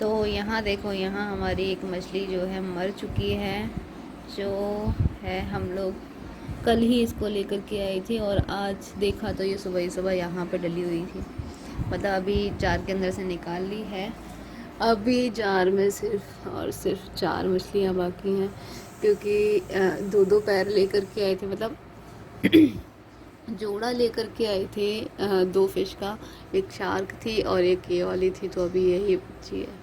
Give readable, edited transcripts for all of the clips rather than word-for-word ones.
तो यहाँ देखो, यहाँ हमारी एक मछली जो है मर चुकी है, जो है हम लोग कल ही इसको लेकर के आए थे और आज देखा तो ये सुबह ही सुबह यहाँ पे डली हुई थी। मतलब अभी जार के अंदर से निकाल ली है। अभी जार में सिर्फ और सिर्फ 4 मछलियाँ बाकी हैं, क्योंकि दो दो पैर लेकर के आए थे, मतलब जोड़ा लेकर के आए थे 2 फिश का। एक शार्क थी और एक ये वाली थी, तो अभी यही बची है।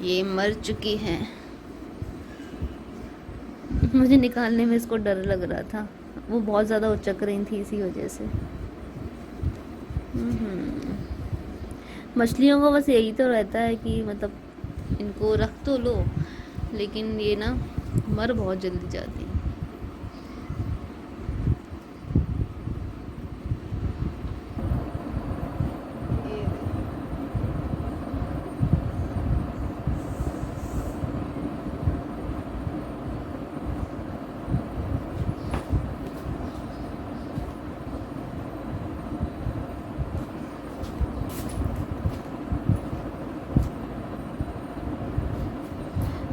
ये मर चुकी है। मुझे निकालने में इसको डर लग रहा था, वो बहुत ज़्यादा उचक रही थी इसी वजह से। मछलियों को बस यही तो रहता है कि मतलब इनको रख तो लो, लेकिन ये ना मर बहुत जल्दी जाती हैं।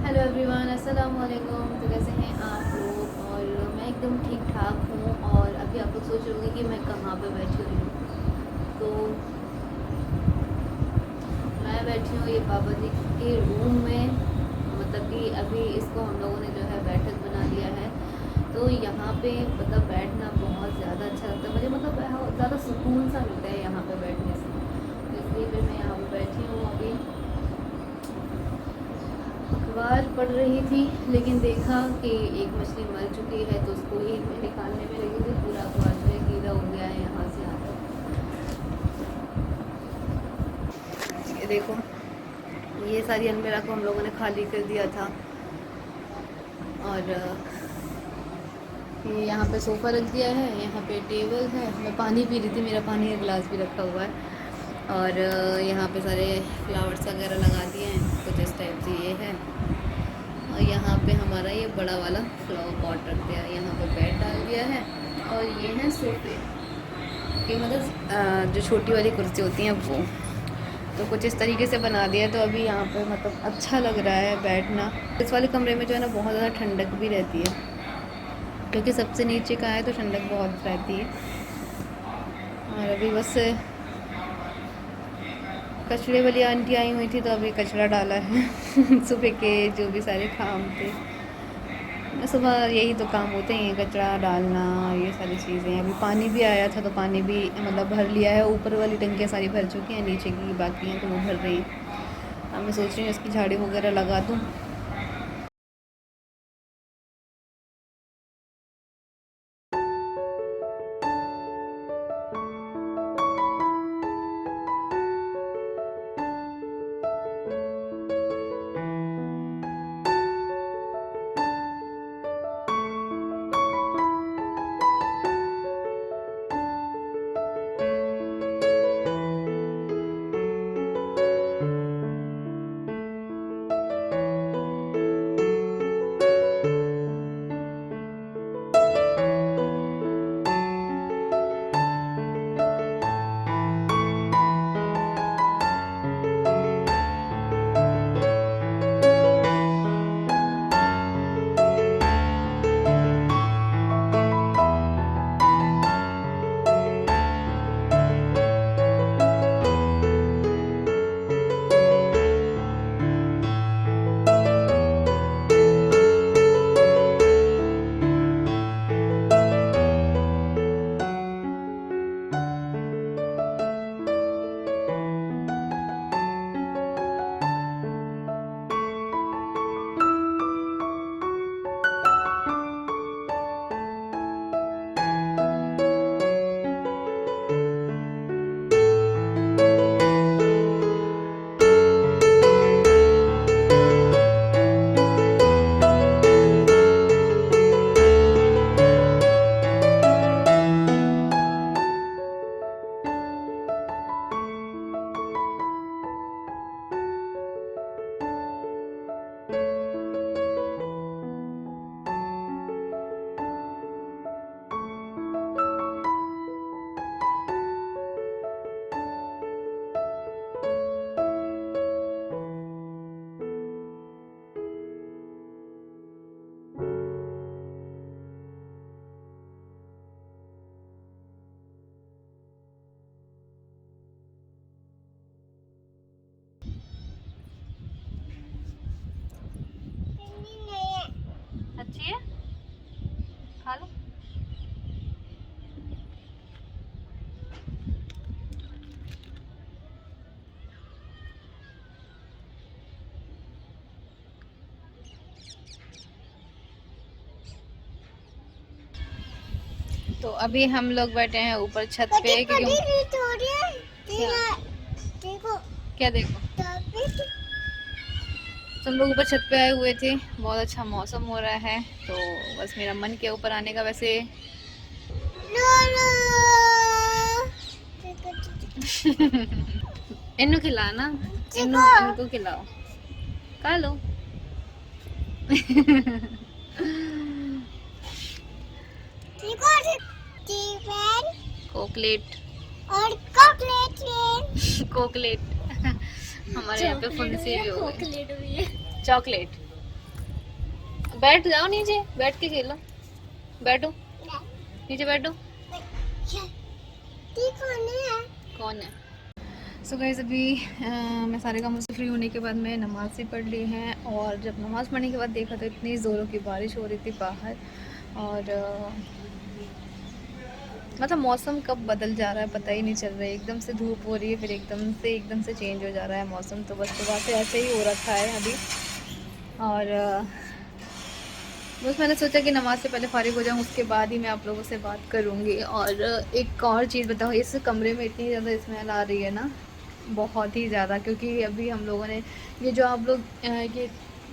हेलो एवरीवन, अस्सलाम वालेकुम। तो कैसे हैं आप लोग? और मैं एकदम ठीक ठाक हूँ। और अभी आप लोग सोच रहे होंगे कि मैं कहाँ पे बैठी हुई हूँ। तो मैं बैठी हूँ ये बाबा जी के रूम में। मतलब कि अभी इसको हम लोगों ने जो है बैठक बना लिया है, तो यहाँ पे मतलब बैठना बहुत ज़्यादा अच्छा लगता है मुझे। मतलब बहुत ज़्यादा सुकून सा मिलता है यहाँ पे बैठने से। तो इसलिए फिर मैं यहाँ पे बैठी हूँ। अभी अखबार पढ़ रही थी, लेकिन देखा कि एक मछली मर चुकी है, तो उसको ही मैं निकालने में लगी थी। पूरा अखबार जो है गीला हो गया है यहाँ से यहाँ तक। ये देखो, ये सारी अलमीरा को हम लोगों ने खाली कर दिया था। और ये यहाँ पे सोफ़ा रख दिया है, यहाँ पे टेबल है। मैं पानी पी रही थी, मेरा पानी का गिलास भी रखा हुआ है। और यहाँ पे सारे फ्लावर्स वगैरह लगा दिए हैं, कुछ इस टाइप से ये है। और यहाँ पे हमारा ये बड़ा वाला फ्लावर पॉट रख दिया है, यहाँ पे बेड डाल दिया है। और ये है सोफे कि मतलब जो छोटी वाली कुर्सी होती हैं वो, तो कुछ इस तरीके से बना दिया। तो अभी यहाँ पे मतलब अच्छा लग रहा है बैठना। इस वाले कमरे में जो है ना बहुत ज़्यादा ठंडक भी रहती है, क्योंकि सबसे नीचे का है तो ठंडक बहुत रहती है। और अभी बस कचरे वाली आंटी आई हुई थी, तो अभी कचरा डाला है सुबह के जो भी सारे काम थे। सुबह यही तो काम होते हैं, कचरा डालना, ये सारी चीज़ें। अभी पानी भी आया था, तो पानी भी मतलब भर लिया है। ऊपर वाली टंकियाँ सारी भर चुकी हैं, नीचे की बाकी हैं, तो वो भर रही हैं। अब मैं सोच रही हूँ इसकी झाड़ी वगैरह लगा दूँ। तो अभी हम लोग बैठे हैं ऊपर छत पे क्योंकि क्या देखो, तो हम लोग ऊपर छत पे आए हुए थे, बहुत अच्छा मौसम हो रहा है, तो बस मेरा मन किया ऊपर आने का। वैसे इन्नू खिलाना, इनको खिलाओ, खा लो। कोकलेट और कोकलेट हमारे यहाँ पे फुंसी भी हो गई। चॉकलेट। बैठ जाओ नीचे, बैठ के खेलो, बैठो नीचे बैठो। कौन है? सो गाइस अभी मैं सारे कामों से फ्री होने के बाद मैं नमाज़ भी पढ़ ली है, और जब नमाज़ पढ़ने के बाद देखा तो इतनी ज़ोरों की बारिश हो रही थी बाहर, और मतलब मौसम कब बदल जा रहा है पता ही नहीं चल रहा है। एकदम से धूप हो रही है, फिर एकदम से चेंज हो जा रहा है मौसम। तो बस सुबह से ऐसे ही हो रखा है अभी, और बस मैंने सोचा कि नमाज़ से पहले फ़ारिग हो जाऊँ, उसके बाद ही मैं आप लोगों से बात करूँगी। और एक और चीज़ बताओ, इस कमरे में इतनी ज़्यादा स्मेल आ रही है ना, बहुत ही ज़्यादा, क्योंकि अभी हम लोगों ने ये जो आप लोग ये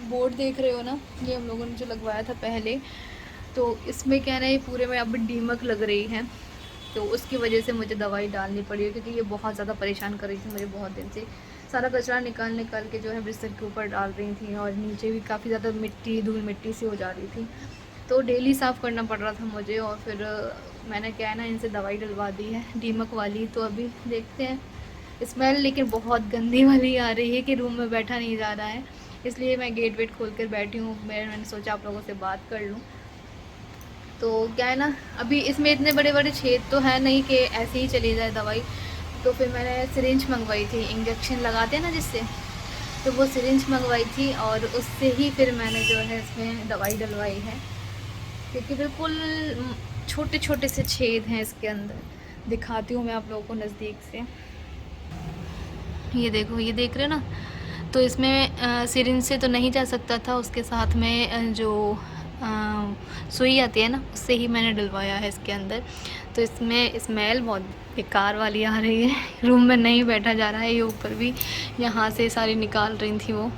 बोर्ड देख रहे हो ना, ये हम लोगों ने जो लगवाया था पहले, तो इसमें क्या है, पूरे में अब दीमक लग रही है, तो उसकी वजह से मुझे दवाई डालनी पड़ी है, क्योंकि ये बहुत ज़्यादा परेशान कर रही थी मुझे बहुत दिन से। सारा कचरा निकाल के जो है बिस्तर के ऊपर डाल रही थी, और नीचे भी काफ़ी ज़्यादा मिट्टी, धूल मिट्टी सी हो जा रही थी, तो डेली साफ़ करना पड़ रहा था मुझे। और फिर मैंने क्या है ना, इनसे दवाई डलवा दी है दीमक वाली, तो अभी देखते हैं। स्मेल लेकिन बहुत गंदी वाली आ रही है कि रूम में बैठा नहीं जा रहा है, इसलिए मैं गेट वेट खोल कर बैठी हूँ। मैंने सोचा आप लोगों से बात कर लूँ। तो क्या है ना, अभी इसमें इतने बड़े बड़े छेद तो है नहीं कि ऐसे ही चली जाए दवाई, तो फिर मैंने सिरिंज मंगवाई थी, इंजेक्शन लगाते हैं ना जिससे, तो वो सिरिंज मंगवाई थी, और उससे ही फिर मैंने जो है इसमें दवाई डलवाई है, क्योंकि बिल्कुल छोटे छोटे से छेद हैं इसके अंदर। दिखाती हूँ मैं आप लोगों को नज़दीक से, ये देखो, ये देख रहे हो ना, तो इसमें सिरिंज से तो नहीं जा सकता था, उसके साथ में जो सुई आती है ना, उससे ही मैंने डलवाया है इसके अंदर। तो इसमें स्मेल बहुत बेकार वाली आ रही है, रूम में नहीं बैठा जा रहा है। ये ऊपर भी यहाँ से सारी निकाल रही थी वो,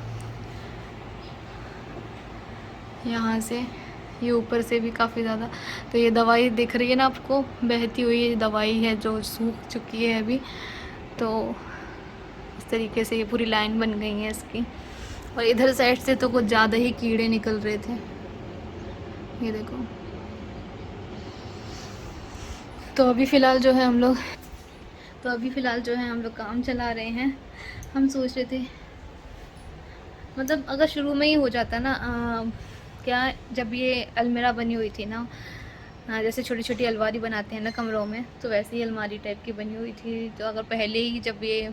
यहाँ से, ये ऊपर से भी काफ़ी ज़्यादा। तो ये दवाई दिख रही है ना आपको, बहती हुई ये दवाई है जो सूख चुकी है अभी, तो इस तरीके से ये पूरी लाइन बन गई है इसकी। और इधर साइड से तो कुछ ज़्यादा ही कीड़े निकल रहे थे, ये देखो। तो अभी फ़िलहाल जो है हम लोग काम चला रहे हैं। हम सोच रहे थे, मतलब अगर शुरू में ही हो जाता ना, क्या, जब ये अलमीरा बनी हुई थी ना, जैसे छोटी छोटी अलमारी बनाते हैं ना कमरों में, तो वैसे ही अलमारी टाइप की बनी हुई थी। तो अगर पहले ही जब ये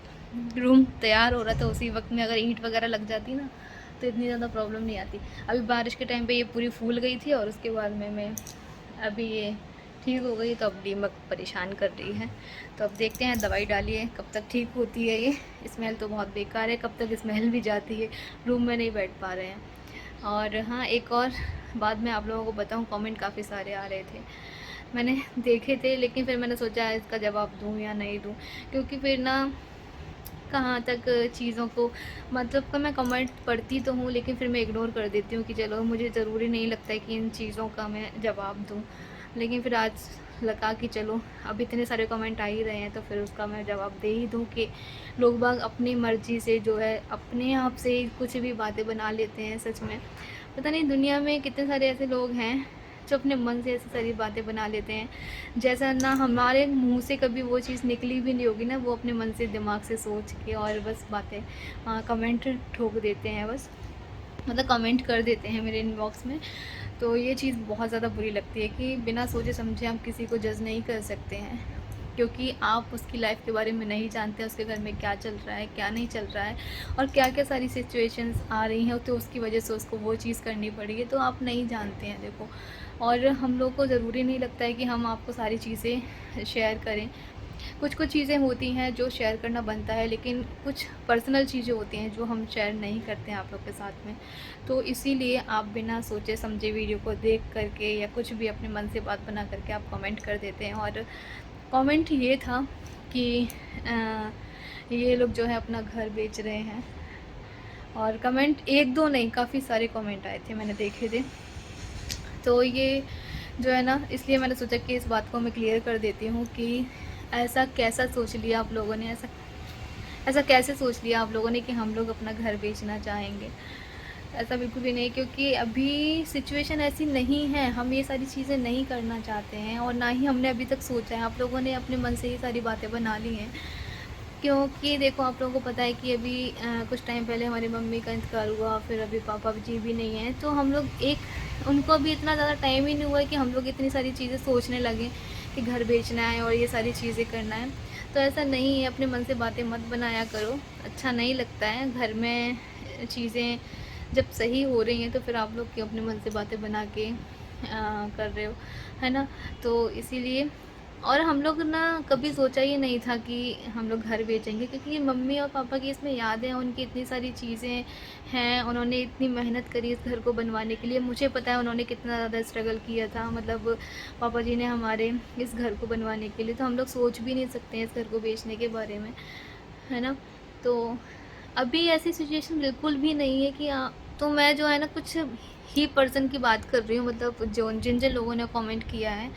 रूम तैयार हो रहा था उसी वक्त में अगर ईंट वगैरह लग जाती ना, तो इतनी ज़्यादा प्रॉब्लम नहीं आती। अभी बारिश के टाइम पे ये पूरी फूल गई थी, और उसके बाद में मैं अभी ये ठीक हो गई, तो अब दीमक परेशान कर रही है। तो अब देखते हैं, दवाई डालिए कब तक ठीक होती है। ये स्मेल तो बहुत बेकार है, कब तक स्मेल भी जाती है, रूम में नहीं बैठ पा रहे हैं। और हाँ, एक और बाद में आप लोगों को बताऊँ, कमेंट काफ़ी सारे आ रहे थे, मैंने देखे थे, लेकिन फिर मैंने सोचा इसका जवाब दूँ या नहीं दूँ, क्योंकि फिर ना कहाँ तक चीज़ों को, मतलब कि मैं कमेंट पढ़ती तो हूँ, लेकिन फिर मैं इग्नोर कर देती हूँ कि चलो, मुझे ज़रूरी नहीं लगता है कि इन चीज़ों का मैं जवाब दूँ। लेकिन फिर आज लगा कि चलो, अब इतने सारे कमेंट आ ही रहे हैं, तो फिर उसका मैं जवाब दे ही दूँ कि लोग बाग अपनी मर्ज़ी से जो है अपने आप से कुछ भी बातें बना लेते हैं। सच में पता नहीं दुनिया में कितने सारे ऐसे लोग हैं जो अपने मन से ऐसी सारी बातें बना लेते हैं, जैसा ना हमारे मुंह से कभी वो चीज़ निकली भी नहीं होगी ना, वो अपने मन से, दिमाग से सोच के और बस बातें कमेंट ठोक देते हैं, बस मतलब कमेंट कर देते हैं मेरे इनबॉक्स में। तो ये चीज़ बहुत ज़्यादा बुरी लगती है कि बिना सोचे समझे हम किसी को जज नहीं कर सकते हैं, क्योंकि आप उसकी लाइफ के बारे में नहीं जानते, उसके घर में क्या चल रहा है, क्या नहीं चल रहा है, और क्या क्या सारी सिचुएशंस आ रही हैं, तो उसकी वजह से उसको वो चीज़ करनी पड़ी है, तो आप नहीं जानते हैं, देखो। और हम लोग को ज़रूरी नहीं लगता है कि हम आपको सारी चीज़ें शेयर करें, कुछ कुछ चीज़ें होती हैं जो शेयर करना बनता है, लेकिन कुछ पर्सनल चीज़ें होती हैं जो हम शेयर नहीं करते हैं आप लोग के साथ में। तो इसीलिए आप बिना सोचे समझे वीडियो को देख करके या कुछ भी अपने मन से बात बना करके आप कमेंट कर देते हैं। और कमेंट ये था कि ये लोग जो है अपना घर बेच रहे हैं। और कमेंट एक दो नहीं, काफ़ी सारे कमेंट आए थे, मैंने देखे थे। तो ये जो है ना, इसलिए मैंने सोचा कि इस बात को मैं क्लियर कर देती हूँ कि ऐसा कैसा सोच लिया आप लोगों ने, ऐसा ऐसा कैसे सोच लिया आप लोगों ने कि हम लोग अपना घर बेचना चाहेंगे। ऐसा बिल्कुल भी नहीं, क्योंकि अभी सिचुएशन ऐसी नहीं है, हम ये सारी चीज़ें नहीं करना चाहते हैं और ना ही हमने अभी तक सोचा है। आप लोगों ने अपने मन से ये सारी बातें बना ली हैं, क्योंकि देखो आप लोगों को पता है कि अभी कुछ टाइम पहले हमारी मम्मी का इंतकाल हुआ, फिर अभी पापा जी भी नहीं हैं, तो हम लोग उनको अभी इतना ज़्यादा टाइम ही नहीं हुआ है कि हम लोग इतनी सारी चीज़ें सोचने लगे कि घर बेचना है और ये सारी चीज़ें करना है। तो ऐसा नहीं है, अपने मन से बातें मत बनाया करो, अच्छा नहीं लगता है। घर में चीज़ें जब सही हो रही हैं तो फिर आप लोग क्यों अपने मन से बातें बना के कर रहे हो, है ना। तो इसीलिए, और हम लोग ना कभी सोचा ही नहीं था कि हम लोग घर बेचेंगे, क्योंकि मम्मी और पापा की इसमें यादें हैं, उनकी इतनी सारी चीज़ें हैं, उन्होंने इतनी मेहनत करी इस घर को बनवाने के लिए। मुझे पता है उन्होंने कितना ज़्यादा स्ट्रगल किया था, मतलब पापा जी ने हमारे इस घर को बनवाने के लिए। तो हम लोग सोच भी नहीं सकते हैं इस घर को बेचने के बारे में, है ना। तो अभी ऐसी सिचुएशन बिल्कुल भी नहीं है कि तो मैं जो है ना कुछ ही पर्सन की बात कर रही हूँ, मतलब जो जिन जिन लोगों ने कमेंट किया है,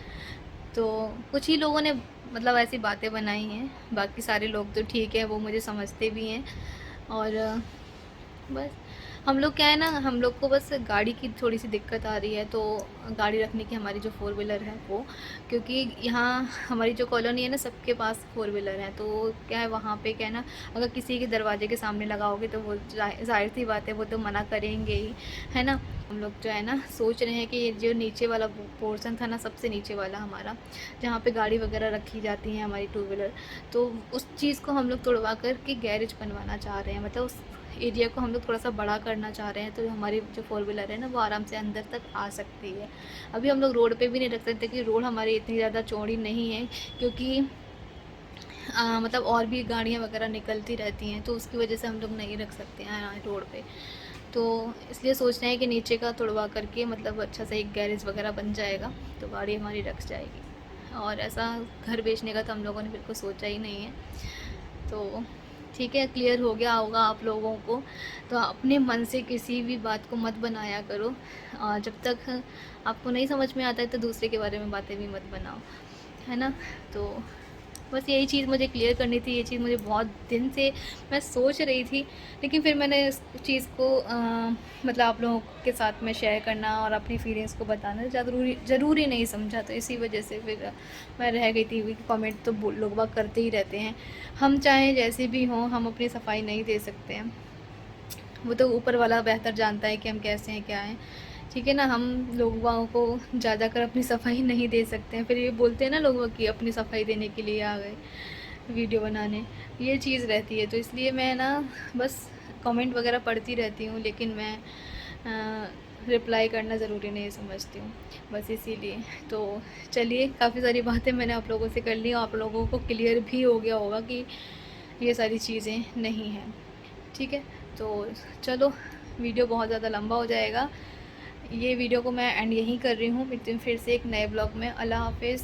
तो कुछ ही लोगों ने मतलब ऐसी बातें बनाई हैं। बाकी सारे लोग तो ठीक है, वो मुझे समझते भी हैं। और बस हम लोग क्या है ना, हम लोग को बस गाड़ी की थोड़ी सी दिक्कत आ रही है, तो गाड़ी रखने की हमारी जो 4 व्हीलर है वो, क्योंकि यहाँ हमारी जो कॉलोनी है ना सबके पास 4 व्हीलर है। तो क्या है, वहाँ पे क्या है ना, अगर किसी के दरवाजे के सामने लगाओगे तो वो जाहिर सी बात है वो तो मना करेंगे ही, है ना। हम लोग जो है ना सोच रहे हैं कि ये जो नीचे वाला पोर्शन था ना, सबसे नीचे वाला हमारा, जहाँ पे गाड़ी वगैरह रखी जाती है हमारी 2 व्हीलर, तो उस चीज़ को हम लोग तोड़वा कर के गैरेज बनवाना चाह रहे हैं। मतलब उस एरिया को हम लोग थोड़ा सा बड़ा करना चाह रहे हैं, तो हमारी जो 4 व्हीलर है ना वो आराम से अंदर तक आ सकती है। अभी हम लोग रोड पे भी नहीं रख सकते, कि रोड हमारी इतनी ज़्यादा चौड़ी नहीं है, क्योंकि मतलब और भी गाड़ियाँ वगैरह निकलती रहती हैं, तो उसकी वजह से हम लोग नहीं रख सकते हैं रोड पे। तो इसलिए सोच रहे हैं कि नीचे का तोड़वा करके मतलब अच्छा सा एक गैरेज वगैरह बन जाएगा, तो गाड़ी हमारी रख जाएगी। और ऐसा घर बेचने का तो हम लोगों ने बिल्कुल सोचा ही नहीं है। तो ठीक है, क्लियर हो गया होगा आप लोगों को। तो अपने मन से किसी भी बात को मत बनाया करो, जब तक आपको नहीं समझ में आता है तो दूसरे के बारे में बातें भी मत बनाओ, है ना। तो बस यही चीज़ मुझे क्लियर करनी थी। ये चीज़ मुझे बहुत दिन से मैं सोच रही थी, लेकिन फिर मैंने इस चीज़ को मतलब आप लोगों के साथ में शेयर करना और अपनी फीलिंग्स को बताना ज़रूरी नहीं समझा, तो इसी वजह से फिर मैं रह गई थी। कमेंट तो लोग बाग करते ही रहते हैं, हम चाहें जैसे भी हों, हम अपनी सफाई नहीं दे सकते हैं। वो तो ऊपर वाला बेहतर जानता है कि हम कैसे हैं, क्या हैं, ठीक है ना। हम लोगों को ज़्यादा कर अपनी सफाई नहीं दे सकते हैं। फिर ये बोलते हैं ना लोग कि अपनी सफाई देने के लिए आ गए वीडियो बनाने, ये चीज़ रहती है। तो इसलिए मैं ना बस कमेंट वगैरह पढ़ती रहती हूँ, लेकिन मैं रिप्लाई करना ज़रूरी नहीं समझती हूँ, बस इसीलिए। तो चलिए, काफ़ी सारी बातें मैंने आप लोगों से कर ली, आप लोगों को क्लियर भी हो गया होगा कि ये सारी चीज़ें नहीं हैं, ठीक है। तो चलो, वीडियो बहुत ज़्यादा लंबा हो जाएगा, ये वीडियो को मैं एंड यहीं कर रही हूँ। मिलती हूँ फिर से एक नए ब्लॉग में। अल्लाह हाफ़िज़।